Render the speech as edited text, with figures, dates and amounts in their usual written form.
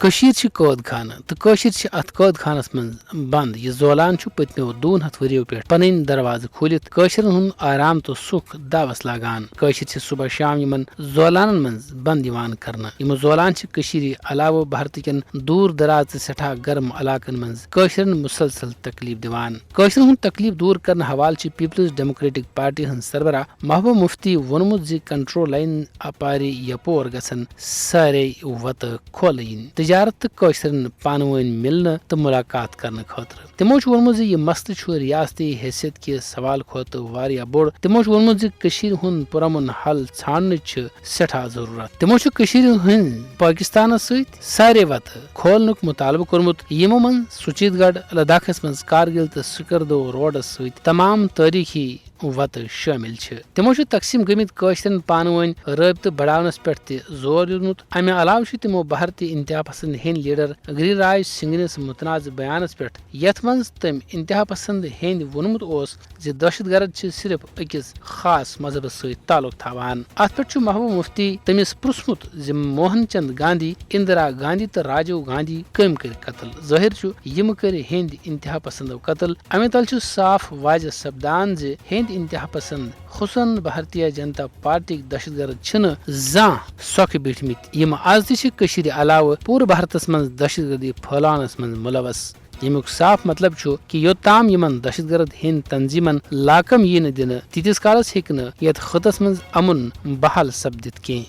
کشیر قٲد خانہ تو کشر ات قٲد خانس من بند یہ زولان پتمو 200 ؤریو پہ پن دروازہ کھولت کشرن ہند آرام تو سکھ دعوس لاگان کشر صبح شام یمن زولانن من بند یوان کرنا یم زولان علاوہ بھارت کن دور دراز تو سٹھا گرم علاقن من کشرن مسلسل تکلیف دیوان کشرن ہند تکلیف دور کرنے حوالہ پیپلز ڈیموکریٹک پارٹی ہند سربراہ محبوبہ مفتی وونمت کنٹرول لائن اپاری یپور گھن سارے وت کھولن تجارت تو کشرن پانوین ملنے تو ملاقات کرنے خاطر تمو وونمت یہ مسئلہ ریاستی حیثیت کے سوال کھت واریاہ بوڑ تمو وونمت ہند پرامن حل ژھانڈ سٹھا ضرورت تمو ہند پاکستان ست سارے وت کھولنک مطالبہ کورمت یمو من سچیت گڑھ لداخس من کارگل تو سکردو روڈس ست تمام تاریخی وت شامل تمو تقسیم گمت قشرن پانوین رابطہ بڑھانس پہ زور دینت امہ علاوہ تمو بھارتی انتہا پسند ہند لیڈر گری راج سنگھنس متنازع بیانس پہ یت من تم انتہا پسند ہند وونمت اس دہشت گرد صرف اکس خاص مذہبس ست تعلق تھوان ات پہ محبوبہ مفتی تمس پرسمت موہن چند گاندھی اندرا گاندھی تو راجیو گاندھی کم کر قتل ظاہر یم کر ہند انتہا پسندو قتل امہ تل صاف واضح سپدان ہند انتہا پسند خصوصاً بھارتیہ جنتا پارٹی دہشت گرد چھن زان سوکھ بیٹھمت یم آز تہ علاوہ پورے بھارتس من دہشت گردی پھیلانس من ملوث یمیک صاف مطلب کہ یوتام یمن دہشت گرد ہند تنظیمن لاکم یہ دن تیتس کالس ہیک یت خطس من امن بحال سپدت کی